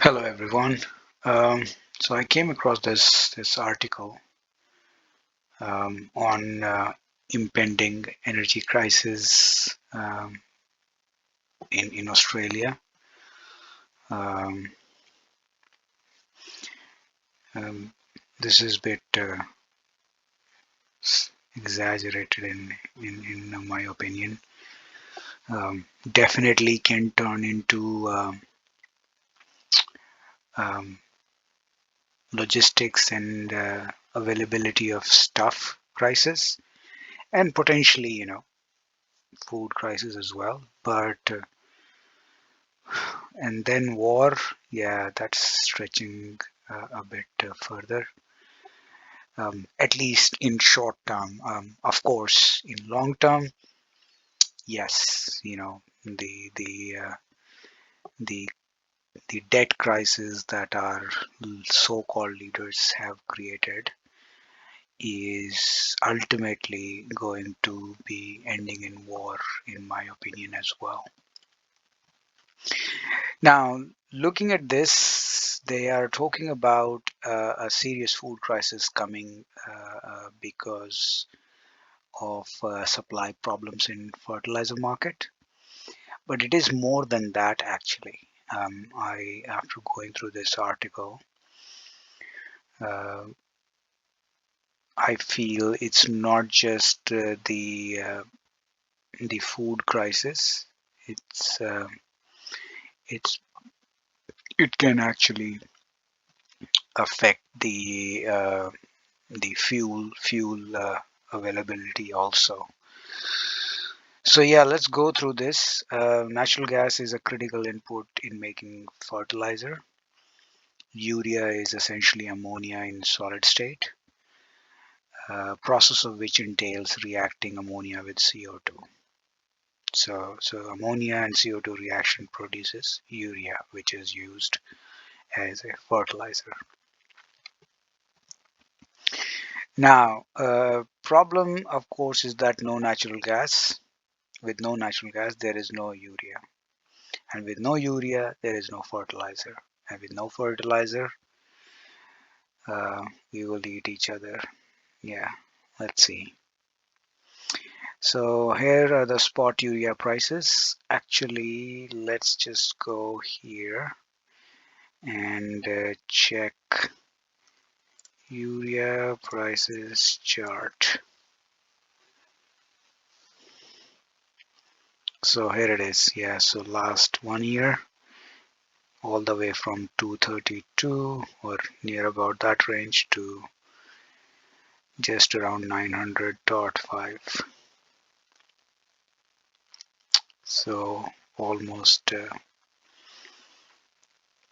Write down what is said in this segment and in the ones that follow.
Hello everyone. Um, so I came across this article on impending energy crisis in Australia. Um, um, this is a bit exaggerated in my opinion. Definitely can turn into um, logistics and availability of stuff crisis, and potentially food crisis as well. But and then war, yeah, that's stretching a bit further, at least in short term. Of course, in long term, yes, the the debt crisis that our so-called leaders have created is ultimately going to be ending in war, in my opinion, as well. Now, looking at this, they are talking about a serious food crisis coming because of supply problems in fertilizer market. But it is more than that, actually. After going through this article, uh, I feel it's not just the food crisis. It's it's it can actually affect the fuel availability also. So yeah, let's go through this. Natural gas is a critical input in making fertilizer. Urea is essentially ammonia in solid state, process of which entails reacting ammonia with CO2. So ammonia and CO2 reaction produces urea, which is used as a fertilizer. Now, problem of course is that no natural gas. With no natural gas, there is no urea. And with no urea, there is no fertilizer. And with no fertilizer, we will eat each other. Yeah, let's see. So here are the spot urea prices. Actually, let's just go here and check urea prices chart. So here it is. Yeah, so last 1 year, all the way from 232 or near about that range to just around 900.5. So almost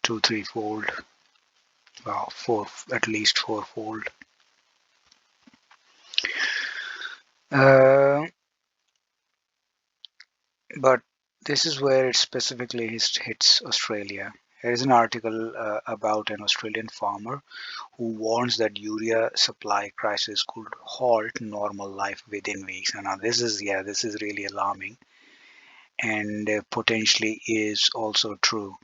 two, threefold, well, four, at least fourfold. Uh, but this is where it specifically hits Australia. Here is an article about an Australian farmer who warns that urea supply crisis could halt normal life within weeks. And now this is really alarming and potentially is also true.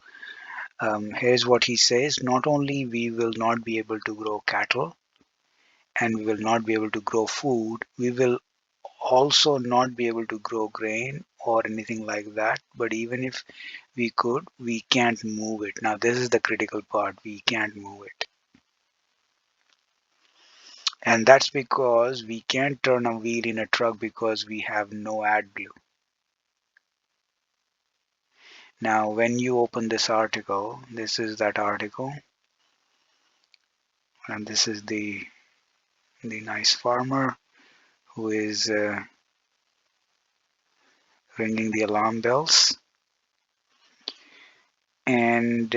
Here's what he says: not only we will not be able to grow cattle and we will not be able to grow food, we will also not be able to grow grain or anything like that. But even if we could, we can't move it. Now, this is the critical part: we can't move it. And that's because we can't turn a wheel in a truck because we have no AdBlue. Now, when you open this article, this is that article, and this is the nice farmer who is ringing the alarm bells. And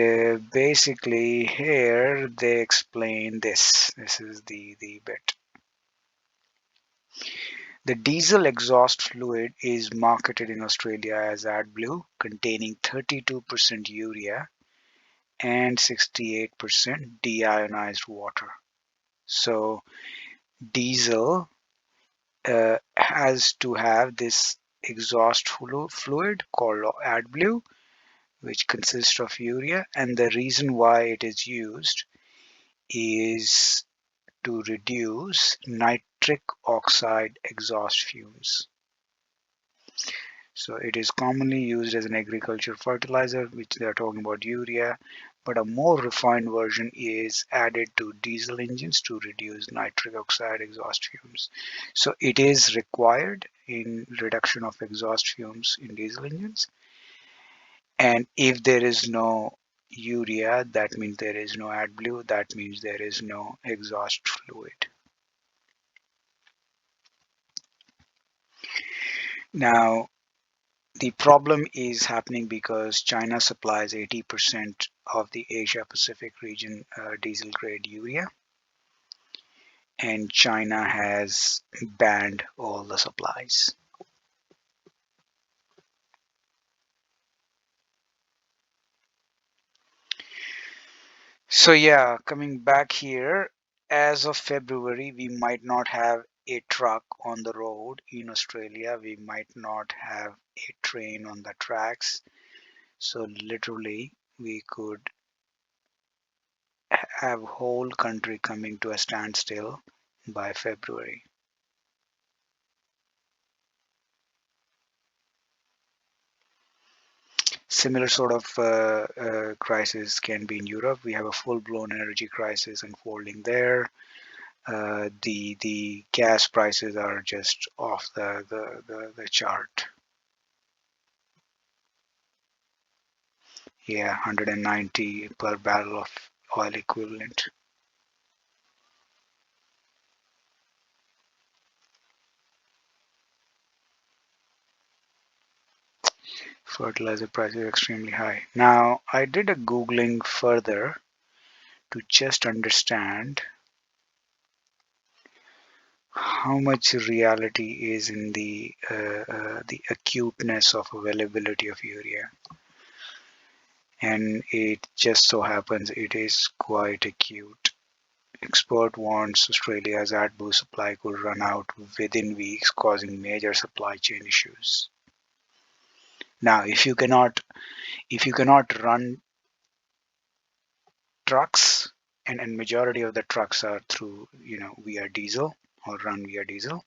basically here they explain this. This is the bit. The diesel exhaust fluid is marketed in Australia as AdBlue, containing 32% urea and 68% deionized water. So diesel has to have this exhaust fluid called AdBlue, which consists of urea, and the reason why it is used is to reduce nitric oxide exhaust fumes. So it is commonly used as an agricultural fertilizer, which they are talking about urea, but a more refined version is added to diesel engines to reduce nitric oxide exhaust fumes. So it is required in reduction of exhaust fumes in diesel engines. And if there is no urea, that means there is no AdBlue, that means there is no exhaust fluid. Now, the problem is happening because China supplies 80% of the Asia Pacific region diesel grade urea, and China has banned all the supplies. So, yeah, coming back here, as of February, we might not have a truck on the road in Australia, we might not have a train on the tracks. So, literally, we could have whole country coming to a standstill by February. Similar sort of crisis can be in Europe. We have a full-blown energy crisis unfolding there. The gas prices are just off the chart. Yeah, 190 per barrel of oil equivalent. Fertilizer prices are extremely high. Now, I did a Googling further to just understand how much reality is in the acuteness of availability of urea, and it just so happens it is quite acute. Expert warns Australia's AdBlue supply could run out within weeks, causing major supply chain issues. Now, if you cannot run trucks, and majority of the trucks are through via diesel or run via diesel,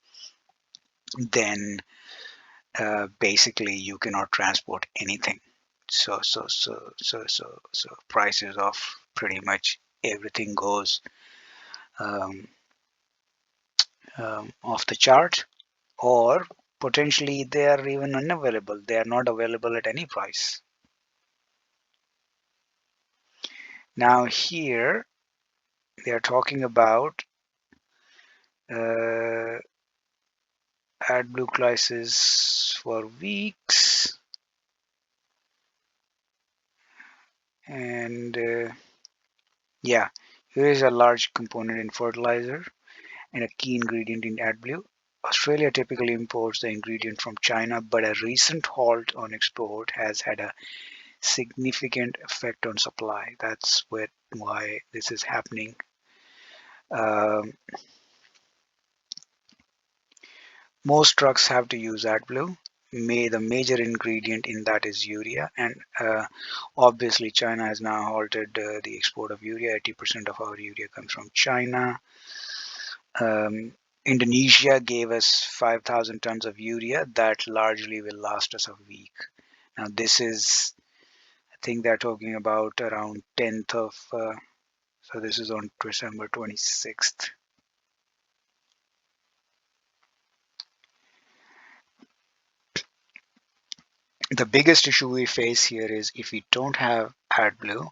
then basically you cannot transport anything. So prices of pretty much everything goes um, off the chart, or potentially they are even unavailable. They are not available at any price. Now here they are talking about uh, AdBlue crisis for weeks, and yeah, here is a large component in fertilizer and a key ingredient in AdBlue. Australia typically imports the ingredient from China, but a recent halt on export has had a significant effect on supply. That's why this is happening. Um, most trucks have to use AdBlue. The major ingredient in that is urea, and obviously China has now halted the export of urea. 80% of our urea comes from China. Um, Indonesia gave us 5,000 tons of urea that largely will last us a week. Now, this is, I think they're talking about around 10th of, so this is on December 26th. The biggest issue we face here is if we don't have AdBlue,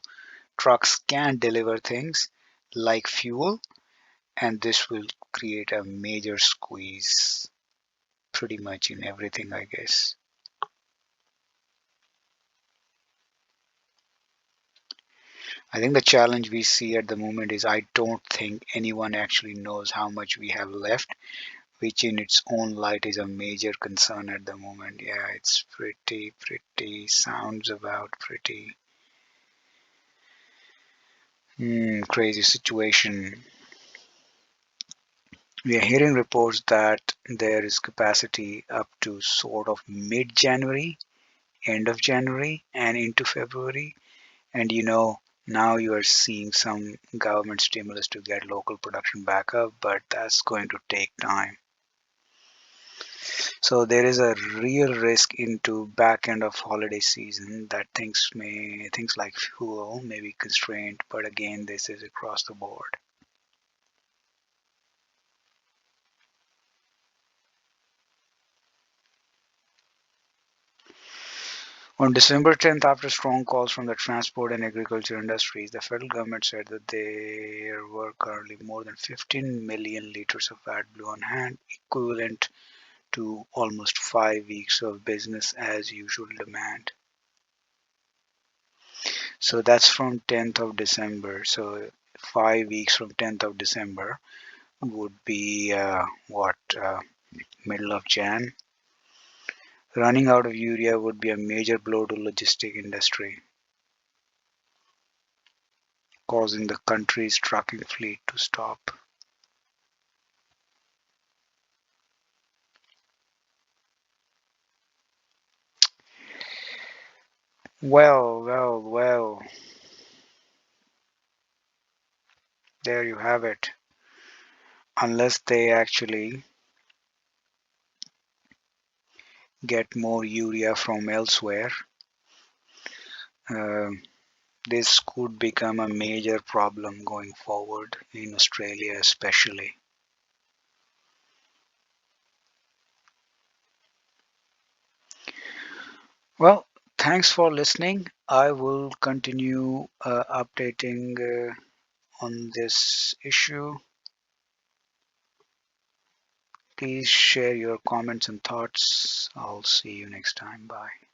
trucks can't deliver things like fuel, and this will create a major squeeze pretty much in everything, I guess. I think the challenge we see at the moment is I don't think anyone actually knows how much we have left, which in its own light is a major concern at the moment. Yeah, it's pretty, sounds about pretty crazy situation. We are hearing reports that there is capacity up to sort of mid-January end of January and into February. And now you are seeing some government stimulus to get local production back up, but that's going to take time. So there is a real risk into back end of holiday season that things like fuel may be constrained, but again, this is across the board. On December 10th, after strong calls from the transport and agriculture industries, the federal government said that there were currently more than 15 million liters of AdBlue on hand, equivalent to almost 5 weeks of business as usual demand. So that's from 10th of December. So 5 weeks from 10th of December would be middle of Jan. Running out of urea would be a major blow to logistic industry, causing the country's trucking fleet to stop. Well, there you have it. Unless they actually get more urea from elsewhere, uh, this could become a major problem going forward in Australia, especially. Well, thanks for listening. I will continue updating on this issue. Please share your comments and thoughts. I'll see you next time. Bye.